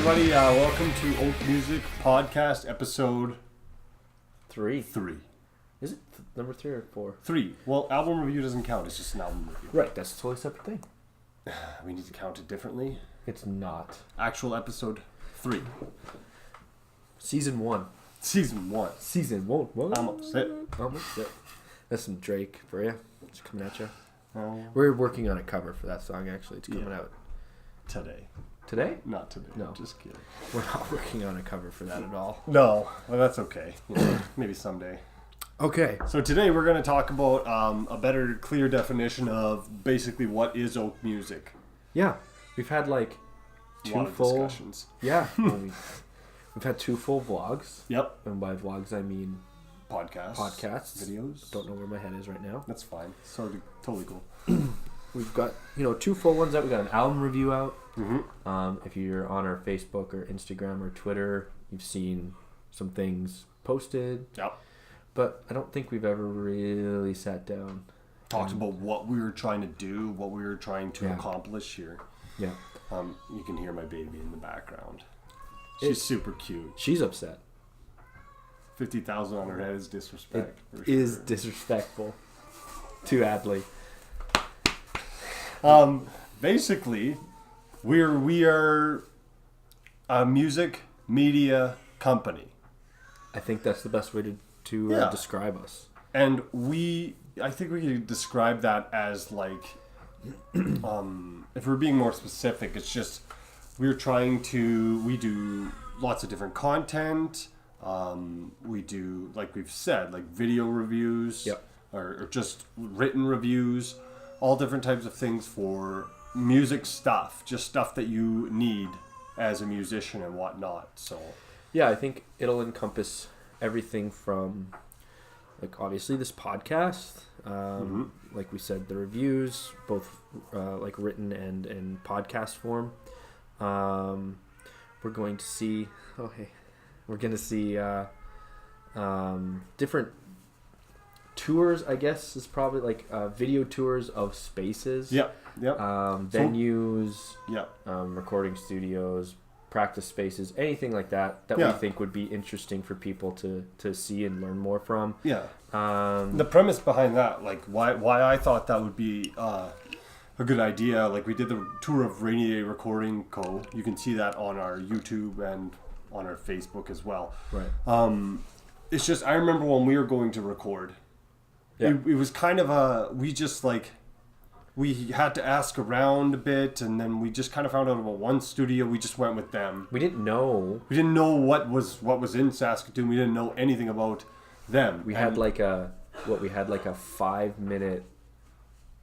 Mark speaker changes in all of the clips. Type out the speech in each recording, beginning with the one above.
Speaker 1: everybody. Welcome to Oak Music Podcast, episode
Speaker 2: 3.
Speaker 1: 3.
Speaker 2: Is it number 3 or 4?
Speaker 1: 3. Well, album review doesn't count. It's just an album review.
Speaker 2: Right, that's a totally separate thing.
Speaker 1: We need to count it differently.
Speaker 2: It's not.
Speaker 1: Actual episode 3.
Speaker 2: Season 1.
Speaker 1: Season 1.
Speaker 2: Season 1.
Speaker 1: Almost it.
Speaker 2: Almost it. That's some Drake for you. It's coming at you.
Speaker 1: Oh.
Speaker 2: We're working on a cover for that song, actually. It's coming out.
Speaker 1: Today.
Speaker 2: Today?
Speaker 1: Not today.
Speaker 2: No.
Speaker 1: Just kidding.
Speaker 2: We're not working on a cover for that at all.
Speaker 1: No. Well, that's okay. Maybe someday.
Speaker 2: Okay.
Speaker 1: So today we're going to talk about a better, clear definition of basically what is Oak music.
Speaker 2: Yeah. We've had like
Speaker 1: A
Speaker 2: 2
Speaker 1: lot of
Speaker 2: full...
Speaker 1: discussions.
Speaker 2: Yeah. We've had 2 full vlogs.
Speaker 1: Yep.
Speaker 2: And by vlogs, I mean...
Speaker 1: Podcasts. Videos.
Speaker 2: Don't know where my head is right now.
Speaker 1: That's fine. Totally cool.
Speaker 2: We've got, 2 full ones out. We got an album review out.
Speaker 1: Mm-hmm.
Speaker 2: If you're on our Facebook or Instagram or Twitter, you've seen some things posted.
Speaker 1: Yep.
Speaker 2: But I don't think we've ever really sat down.
Speaker 1: Talked about what we were trying to do, what we were trying to accomplish here.
Speaker 2: Yeah.
Speaker 1: You can hear my baby in the background. She's super cute.
Speaker 2: She's upset.
Speaker 1: 50,000 on her head is disrespect.
Speaker 2: It is disrespectful to Adley.
Speaker 1: Basically, we are a music media company.
Speaker 2: I think that's the best way to describe us.
Speaker 1: And I think we could describe that as like, if we're being more specific, it's just we do lots of different content. We do, like we've said, like video reviews.
Speaker 2: Yep.
Speaker 1: Or just written reviews, all different types of things for music stuff, just stuff that you need as a musician and whatnot. So
Speaker 2: yeah, I think it'll encompass everything from, like, obviously this podcast, like we said, the reviews, both like written and in podcast form. We're going to see different tours, I guess, is probably like video tours of spaces.
Speaker 1: Yep.
Speaker 2: Venues.
Speaker 1: Yep.
Speaker 2: Recording studios, practice spaces, anything like that we think would be interesting for people to see and learn more from.
Speaker 1: Yeah. The premise behind that, like why I thought that would be a good idea, like we did the tour of Rainy Day Recording Co. You can see that on our YouTube and on our Facebook as well.
Speaker 2: Right.
Speaker 1: It's just, I remember when we were going to record, it was kind of we had to ask around a bit, and then we just kind of found out about one studio. We just went with them.
Speaker 2: We didn't know
Speaker 1: what was in Saskatoon. We didn't know anything about them.
Speaker 2: We had like a 5-minute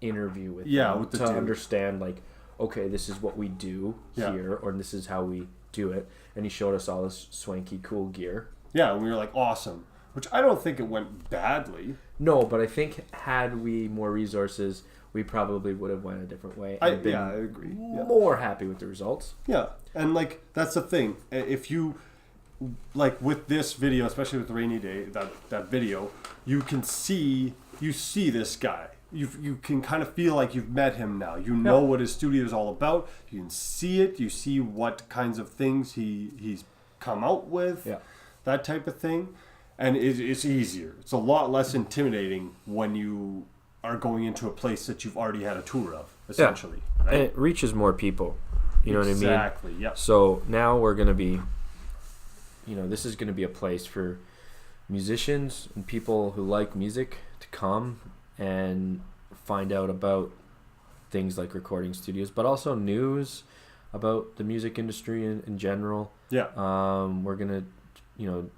Speaker 2: interview with them to understand, like, okay, this is what we do here, or this is how we do it. And he showed us all this swanky, cool gear.
Speaker 1: Yeah, and we were like, awesome. Which I don't think it went badly.
Speaker 2: No, but I think had we more resources, we probably would have went a different way. And
Speaker 1: I agree.
Speaker 2: More happy with the results.
Speaker 1: Yeah, and like that's the thing. If you like with this video, especially with Rainy Day, that video, you see this guy. You can kind of feel like you've met him now. You know what his studio is all about. You can see it. You see what kinds of things he's come out with. Yeah. That type of thing. And it's easier. It's a lot less intimidating when you are going into a place that you've already had a tour of, essentially.
Speaker 2: Yeah.
Speaker 1: Right?
Speaker 2: And it reaches more people. You know what I mean?
Speaker 1: Exactly, yeah.
Speaker 2: So now we're going to be, this is going to be a place for musicians and people who like music to come and find out about things like recording studios, but also news about the music industry in general.
Speaker 1: Yeah.
Speaker 2: We're going to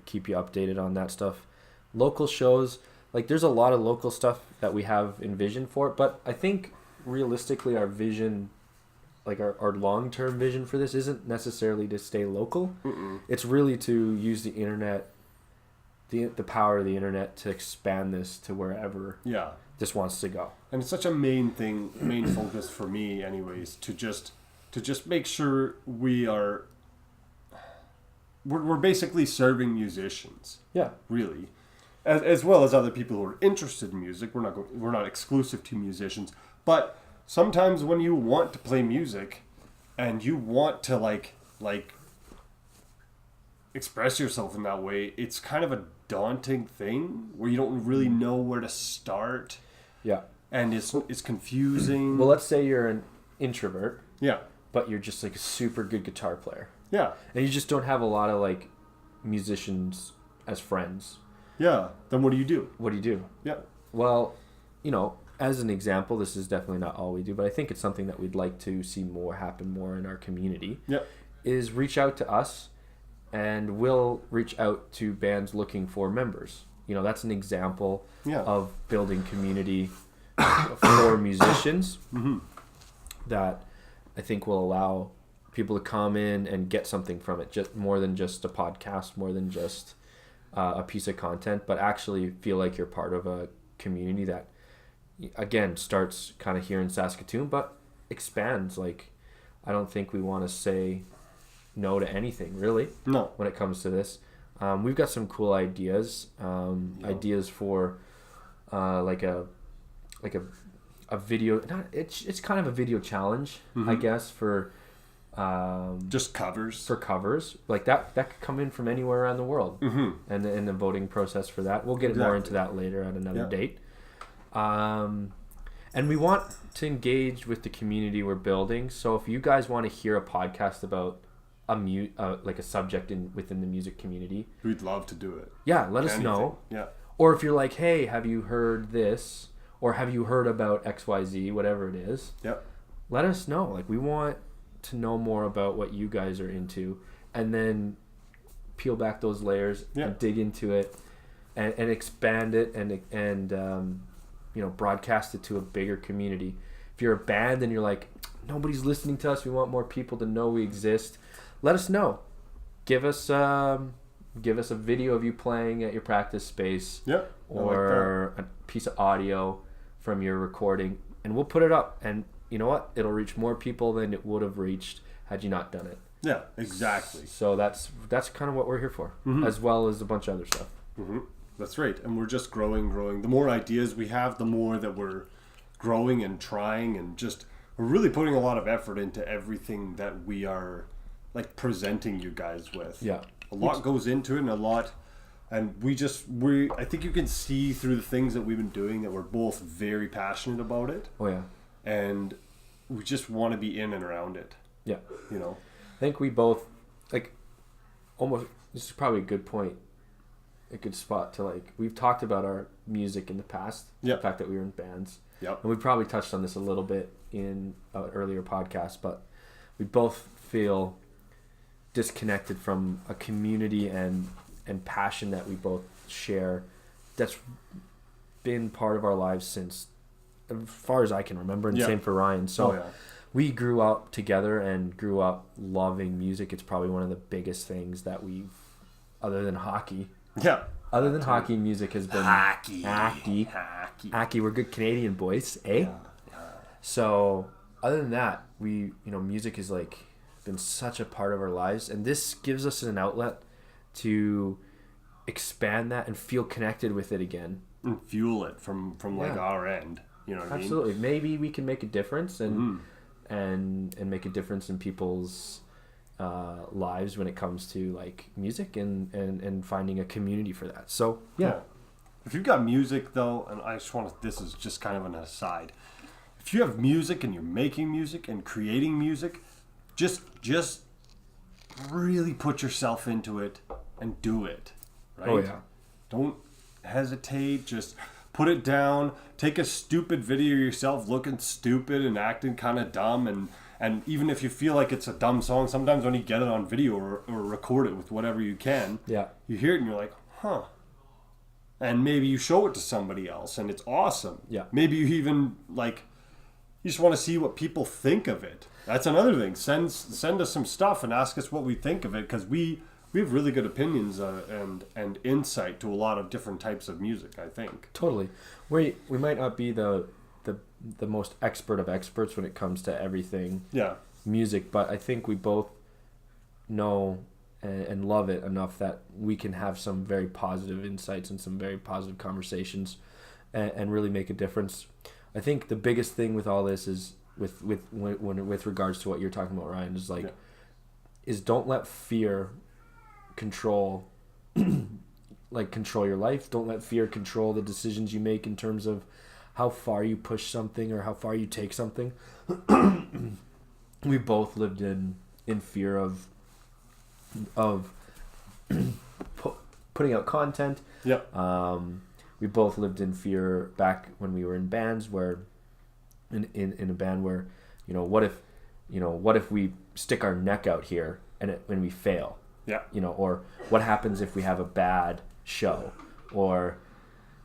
Speaker 2: keep you updated on that stuff. Local shows, like there's a lot of local stuff that we have envisioned for it, but I think realistically our vision, like our long-term vision for this isn't necessarily to stay local. Mm-mm. It's really to use the internet, the power of the internet to expand this to wherever this wants to go.
Speaker 1: And it's such a main focus for me anyways, to just make sure we're basically serving musicians. Yeah. Really. As well as other people who are interested in music. We're not exclusive to musicians, but sometimes when you want to play music and you want to like express yourself in that way, it's kind of a daunting thing where you don't really know where to start.
Speaker 2: Yeah.
Speaker 1: And it's confusing.
Speaker 2: Well, let's say you're an introvert.
Speaker 1: Yeah.
Speaker 2: But you're just like a super good guitar player.
Speaker 1: Yeah.
Speaker 2: And you just don't have a lot of like musicians as friends.
Speaker 1: Yeah. Then what do you do?
Speaker 2: What do you do?
Speaker 1: Yeah.
Speaker 2: Well, you know, as an example, this is definitely not all we do, but I think it's something that we'd like to see more happen more in our community.
Speaker 1: Yeah.
Speaker 2: Is reach out to us, and we'll reach out to bands looking for members. You know, that's an example of building community for musicians that I think will allow people to come in and get something from it, just more than just a podcast, more than just a piece of content, but actually feel like you're part of a community that, again, starts kind of here in Saskatoon, but expands. Like, I don't think we want to say no to anything, really.
Speaker 1: No.
Speaker 2: When it comes to this, we've got some cool ideas. Ideas for like a video. It's kind of a video challenge, I guess, for
Speaker 1: just covers.
Speaker 2: For covers like that could come in from anywhere around the world, and the voting process for that. We'll get more into that later at another date. And we want to engage with the community we're building. So if you guys want to hear a podcast about like a subject within the music community,
Speaker 1: we'd love to do it.
Speaker 2: Yeah, let us know.
Speaker 1: Yeah.
Speaker 2: Or if you're like, hey, have you heard this? Or have you heard about XYZ, whatever it is?
Speaker 1: Yep.
Speaker 2: Let us know. Like, we want to know more about what you guys are into, and then peel back those layers and dig into it and expand it and you know, broadcast it to a bigger community. If you're a band and you're like, nobody's listening to us, we want more people to know we exist, let us know. Give us a video of you playing at your practice space, or a piece of audio from your recording, and we'll put it up. And you know what? It'll reach more people than it would have reached had you not done it.
Speaker 1: Yeah, exactly.
Speaker 2: So that's kind of what we're here for, as well as a bunch of other stuff.
Speaker 1: That's right. And we're just growing. The more ideas we have, the more that we're growing and trying, and just we're really putting a lot of effort into everything that we are like presenting you guys with.
Speaker 2: Yeah.
Speaker 1: A lot goes into it, and I think you can see through the things that we've been doing that we're both very passionate about it.
Speaker 2: Oh yeah.
Speaker 1: And we just want to be in and around it. Yeah. You know.
Speaker 2: I think we both almost. This is probably a good point. A good spot to we've talked about our music in the past. The fact that we were in bands. Yep. And we probably touched on this a little bit in an earlier podcast, but we both feel disconnected from a community and passion that we both share that's been part of our lives since as far as I can remember, and same for Ryan. So we grew up together and grew up loving music. It's probably one of the biggest things that we've, other than hockey. Yeah. Other than hockey, music has been hockey. We're good Canadian boys, eh? Yeah. So other than that, music is been such a part of our lives, and this gives us an outlet to expand that and feel connected with it again
Speaker 1: and fuel it from our end. You know what I mean?
Speaker 2: Absolutely. Maybe we can make a difference and make a difference in people's lives when it comes to music and finding a community for that. So yeah.
Speaker 1: If you've got music though, and I just this is just kind of an aside. If you have music and you're making music and creating music, just really put yourself into it and do it. Right?
Speaker 2: Oh yeah.
Speaker 1: Don't hesitate. Just put it down. Take a stupid video of yourself looking stupid and acting kind of dumb, and even if you feel like it's a dumb song, sometimes when you get it on video or record it with whatever you can, you hear it and you're like, huh. And maybe you show it to somebody else and it's awesome. Yeah. Maybe you even you just want to see what people think of it. That's another thing. Send us some stuff and ask us what we think of it, because we have really good opinions and insight to a lot of different types of music, I think.
Speaker 2: Totally. We might not be the most expert of experts when it comes to everything music, but I think we both know and love it enough that we can have some very positive insights and some very positive conversations and really make a difference. I think the biggest thing with all this is with regards to what you're talking about, Ryan, is is don't let fear control control your life. Don't let fear control the decisions you make in terms of how far you push something or how far you take something. We both lived in fear of putting out content.
Speaker 1: Yep.
Speaker 2: We both lived in fear back when we were in bands where in a band where, what if we stick our neck out here when we fail?
Speaker 1: Yeah.
Speaker 2: Or what happens if we have a bad show, or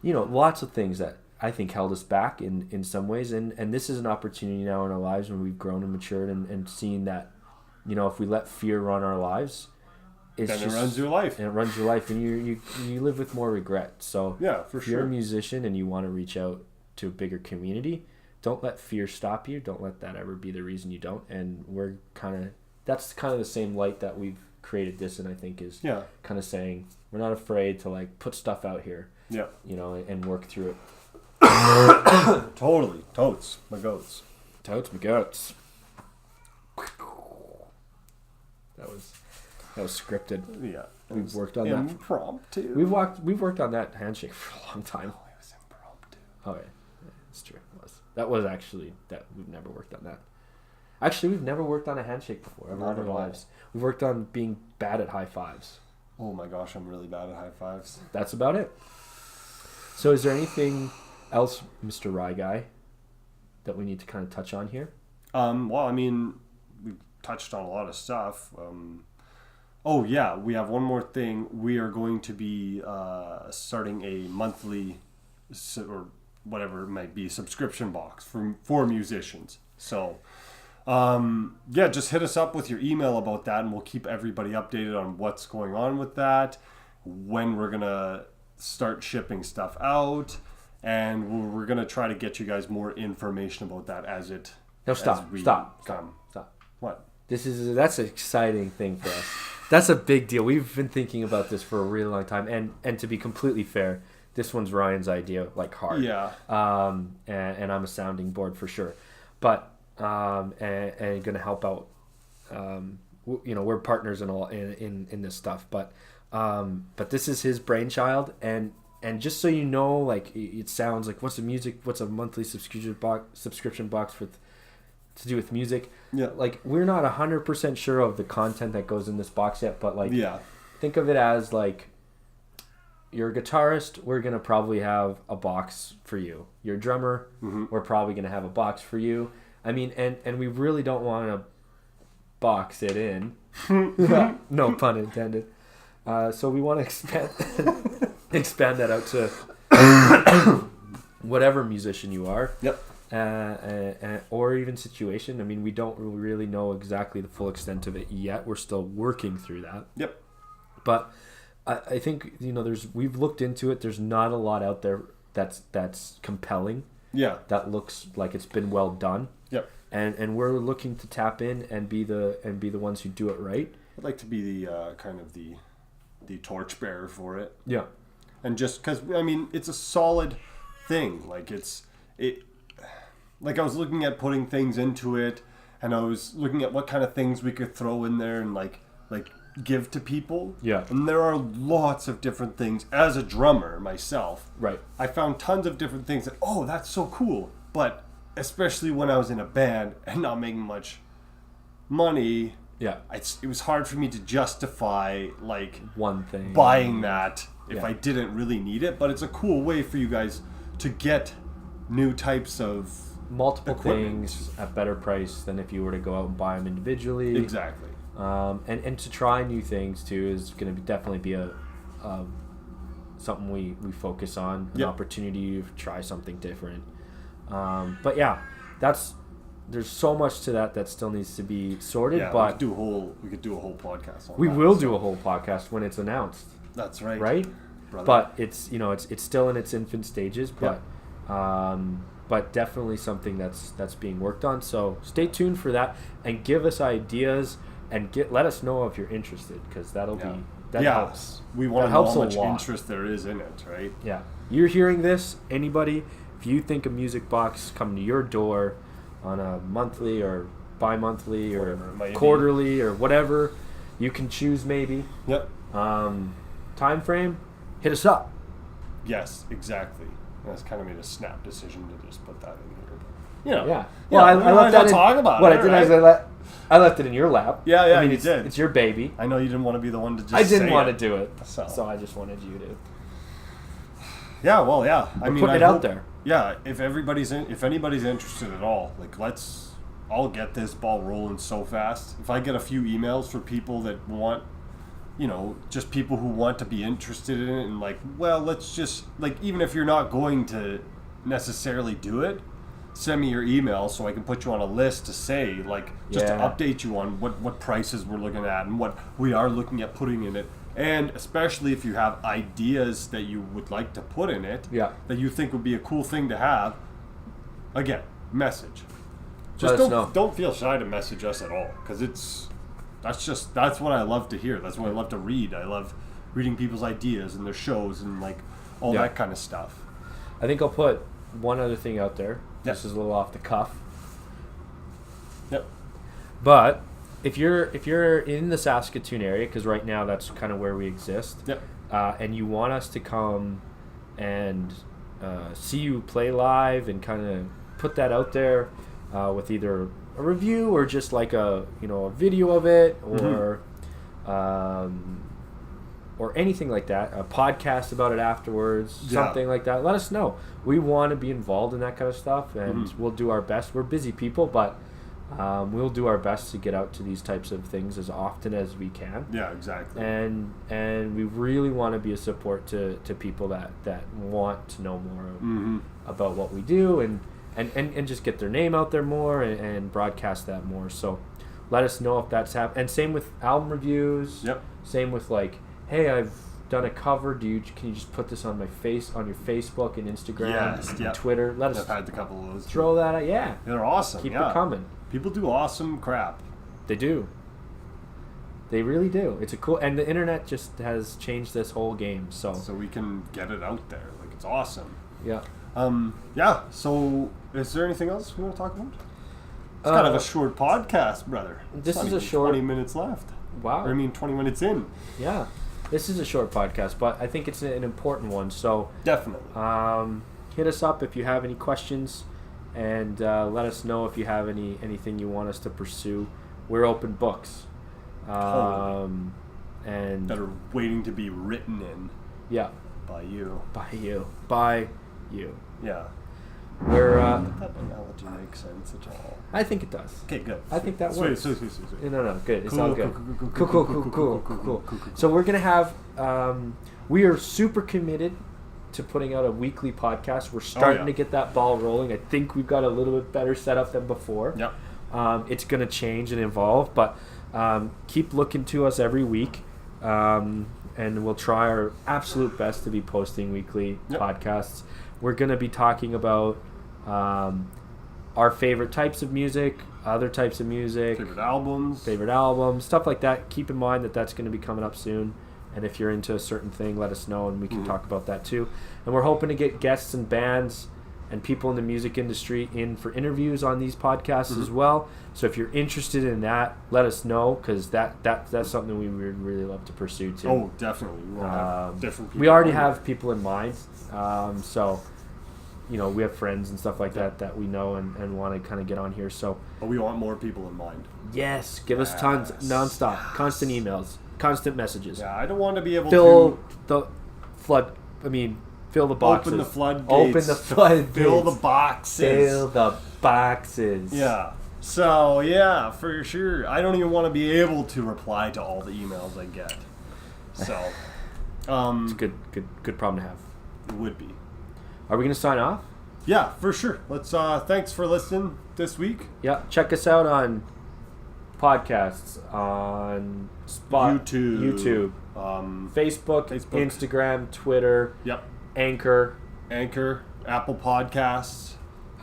Speaker 2: lots of things that I think held us back in some ways, and this is an opportunity now in our lives when we've grown and matured and seen that if we let fear run our lives, it
Speaker 1: runs your life.
Speaker 2: And it runs your life, and you live with more regret. So
Speaker 1: yeah, for
Speaker 2: if you're
Speaker 1: sure.
Speaker 2: a musician and you want to reach out to a bigger community, don't let fear stop you. Don't let that ever be the reason you don't. And that's kind of the same light that we've created this, and I think is kind of saying we're not afraid to put stuff out here.
Speaker 1: Yeah.
Speaker 2: And work through it.
Speaker 1: Totally. Totes my goats.
Speaker 2: Totes my goats. That was scripted.
Speaker 1: Yeah.
Speaker 2: We've worked on
Speaker 1: impromptu.
Speaker 2: that. We've worked on that handshake for a long time.
Speaker 1: Oh, it was impromptu.
Speaker 2: Oh yeah, it's true. That was actually that we've never worked on that. Actually, we've never worked on a handshake before ever in our lives. We've worked on being bad at high fives.
Speaker 1: Oh my gosh, I'm really bad at high fives.
Speaker 2: That's about it. So is there anything else, Mr. Rye Guy, that we need to kind of touch on here?
Speaker 1: Well, I mean, we've touched on a lot of stuff. Oh yeah, we have one more thing. We are going to be starting a monthly or whatever it might be subscription box for musicians. So just hit us up with your email about that, and we'll keep everybody updated on what's going on with that, when we're gonna start shipping stuff out, and we're gonna try to get you guys more information about that as it.
Speaker 2: No, stop.
Speaker 1: What?
Speaker 2: That's an exciting thing for us. That's a big deal. We've been thinking about this for a really long time, and to be completely fair, this one's Ryan's idea, hard.
Speaker 1: Yeah.
Speaker 2: And I'm a sounding board for sure, but and going to help out. We're partners and all in this stuff, but this is his brainchild, and just so you know, it sounds like what's a monthly subscription box to do with music.
Speaker 1: Yeah.
Speaker 2: We're not 100% sure of the content that goes in this box yet, but think of it as you're a guitarist, we're going to probably have a box for you. You're a drummer, we're probably going to have a box for you. I mean, and we really don't want to box it in. No pun intended. So we want to expand that out to whatever musician you are.
Speaker 1: Yep.
Speaker 2: Or even situation. I mean, we don't really know exactly the full extent of it yet. We're still working through that.
Speaker 1: Yep.
Speaker 2: But I think we've looked into it. There's not a lot out there that's compelling.
Speaker 1: Yeah.
Speaker 2: That looks like it's been well done.
Speaker 1: Yep.
Speaker 2: And we're looking to tap in and be the ones who do it right.
Speaker 1: I'd like to be the kind of the torchbearer for it.
Speaker 2: Yeah.
Speaker 1: And just because it's a solid thing. I was looking at putting things into it, and I was looking at what kind of things we could throw in there and give to people.
Speaker 2: Yeah.
Speaker 1: And there are lots of different things. As a drummer myself,
Speaker 2: right, I
Speaker 1: found tons of different things that, oh, that's so cool. But especially when I was in a band and not making much money, it was hard for me to justify
Speaker 2: one thing
Speaker 1: buying that if I didn't really need it. But it's a cool way for you guys to get new types of
Speaker 2: multiple
Speaker 1: equipment.
Speaker 2: Things at better price than if you were to go out and buy them individually.
Speaker 1: Exactly.
Speaker 2: And to try new things too is going to definitely be a something we focus on, an opportunity to try something different. But there's so much to that still needs to be sorted.
Speaker 1: Yeah,
Speaker 2: but
Speaker 1: we could do a whole podcast on
Speaker 2: we
Speaker 1: that.
Speaker 2: will do a whole podcast when it's announced.
Speaker 1: That's right.
Speaker 2: Right?
Speaker 1: Brother.
Speaker 2: But it's still in its infant stages, but definitely something that's being worked on. So stay tuned for that and give us ideas and let us know if you're interested, because that helps.
Speaker 1: We want to know how much interest there is in it, right?
Speaker 2: Yeah. You're hearing this, anybody, if you think a music box coming to your door on a monthly or bi-monthly or quarterly or whatever, you can choose maybe.
Speaker 1: Yep.
Speaker 2: Time frame, hit us up.
Speaker 1: Yes, exactly. That's kind of made a snap decision to just put that in here. You know,
Speaker 2: Yeah. Well, I left that in.
Speaker 1: Talk about
Speaker 2: what
Speaker 1: it,
Speaker 2: I did
Speaker 1: right?
Speaker 2: is I left it in your lap.
Speaker 1: Yeah,
Speaker 2: I mean,
Speaker 1: you did.
Speaker 2: It's your baby.
Speaker 1: I know you didn't want to be the one to just
Speaker 2: I didn't
Speaker 1: say
Speaker 2: want
Speaker 1: it.
Speaker 2: to do it,
Speaker 1: So
Speaker 2: I just wanted you to.
Speaker 1: Yeah, well, yeah.
Speaker 2: We're putting it out there.
Speaker 1: Yeah, if anybody's interested at all, like I'll get this ball rolling so fast. If I get a few emails for people that want, just people who want to be interested in it, and like, well, let's just even if you're not going to necessarily do it, send me your email so I can put you on a list to say to update you on what prices we're looking at and what we are looking at putting in it. And especially if you have ideas that you would like to put in it, that you think would be a cool thing to have, again, message. Just don't feel shy to message us at all, because that's what I love to hear. That's what I love to read. I love reading people's ideas and their shows and all that kind of stuff.
Speaker 2: I think I'll put one other thing out there.
Speaker 1: Yep.
Speaker 2: This is a little off the cuff.
Speaker 1: Yep.
Speaker 2: But if you're in the Saskatoon area, because right now that's kind of where we exist,
Speaker 1: yep.
Speaker 2: And you want us to come and see you play live and kind of put that out there with either a review or just like a video of it or anything like that, a podcast about it afterwards, something like that. Let us know. We want to be involved in that kind of stuff, and we'll do our best. We're busy people, but we'll do our best to get out to these types of things as often as we can.
Speaker 1: Yeah, exactly.
Speaker 2: And we really want to be a support to people that want to know more about what we do and just get their name out there more and broadcast that more. So let us know if that's happening. And same with album reviews.
Speaker 1: Yep.
Speaker 2: Same with hey, I've done a cover. Can you just put this on your Facebook and Instagram and Twitter? Let us.
Speaker 1: I've had a couple of those.
Speaker 2: Throw that out. Yeah.
Speaker 1: They're awesome.
Speaker 2: Keep it coming.
Speaker 1: People do awesome crap.
Speaker 2: They do. They really do. It's and the internet just has changed this whole game. So
Speaker 1: we can get it out there. It's awesome.
Speaker 2: Yeah.
Speaker 1: Yeah. So is there anything else we want to talk about? It's kind of a short podcast, brother.
Speaker 2: This is a short.
Speaker 1: 20 minutes left.
Speaker 2: Wow.
Speaker 1: 20 minutes in.
Speaker 2: Yeah. This is a short podcast, but I think it's an important one. So
Speaker 1: definitely.
Speaker 2: Hit us up if you have any questions, and let us know if you have anything you want us to pursue. We're open books.
Speaker 1: Totally.
Speaker 2: And
Speaker 1: that are waiting to be written in.
Speaker 2: Yeah.
Speaker 1: By you. Yeah.
Speaker 2: We're.
Speaker 1: That analogy makes sense at all.
Speaker 2: I think it does.
Speaker 1: Okay, good.
Speaker 2: I think that works.
Speaker 1: Sweet.
Speaker 2: No, good. It's
Speaker 1: cool,
Speaker 2: all good. Cool. So we're gonna have. We are super committed to putting out a weekly podcast. We're starting to get that ball rolling. I think we've got a little bit better setup than before.
Speaker 1: Yep.
Speaker 2: It's gonna change and evolve, but keep looking to us every week, and we'll try our absolute best to be posting weekly podcasts. We're gonna be talking about our favorite types of music, other types of music,
Speaker 1: favorite albums,
Speaker 2: stuff like that. Keep in mind that that's going to be coming up soon, and if you're into a certain thing, let us know and we can talk about that too. And we're hoping to get guests and bands and people in the music industry in for interviews on these podcasts as well. So if you're interested in that, let us know, because that's something we would really love to pursue too.
Speaker 1: Oh, definitely. We want to have different people.
Speaker 2: We already have people in mind, so we have friends and stuff like that we know and want to kind of get on here. So,
Speaker 1: but we want more people in mind.
Speaker 2: Yes, give us tons, nonstop, constant emails, constant messages.
Speaker 1: Yeah, I don't want to be able
Speaker 2: to
Speaker 1: fill
Speaker 2: the boxes.
Speaker 1: Open the floodgates.
Speaker 2: Fill
Speaker 1: the boxes.
Speaker 2: Fill the boxes.
Speaker 1: Yeah. So yeah, for sure. I don't even want to be able to reply to all the emails I get. So,
Speaker 2: it's a good problem to have.
Speaker 1: It would be.
Speaker 2: Are we going to sign off?
Speaker 1: Yeah, for sure. Let's. Thanks for listening this week.
Speaker 2: Yeah, check us out on podcasts, on YouTube, Facebook, Instagram, Twitter.
Speaker 1: Yep.
Speaker 2: Anchor,
Speaker 1: Apple Podcasts,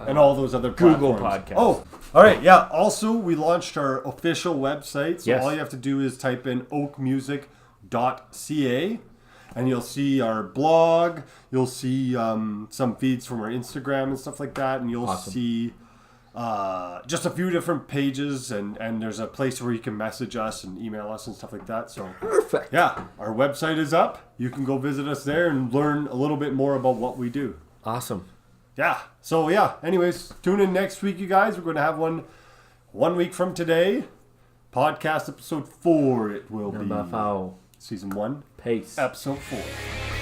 Speaker 1: and all those other platforms.
Speaker 2: Google Podcasts.
Speaker 1: Oh, all right. Yeah. Also, we launched our official website. So all you have to do is type in oakmusic.ca. And you'll see our blog. You'll see some feeds from our Instagram and stuff like that. And you'll see just a few different pages, and there's a place where you can message us and email us and stuff like that. So
Speaker 2: Perfect.
Speaker 1: yeah, our website is up. You can go visit us there and learn a little bit more about what we do.
Speaker 2: Awesome.
Speaker 1: Yeah. So yeah. Anyways, tune in next week, you guys. We're going to have one week from today. Podcast episode 4. It will be
Speaker 2: Number 4.
Speaker 1: season 1,
Speaker 2: Peace.
Speaker 1: episode 4.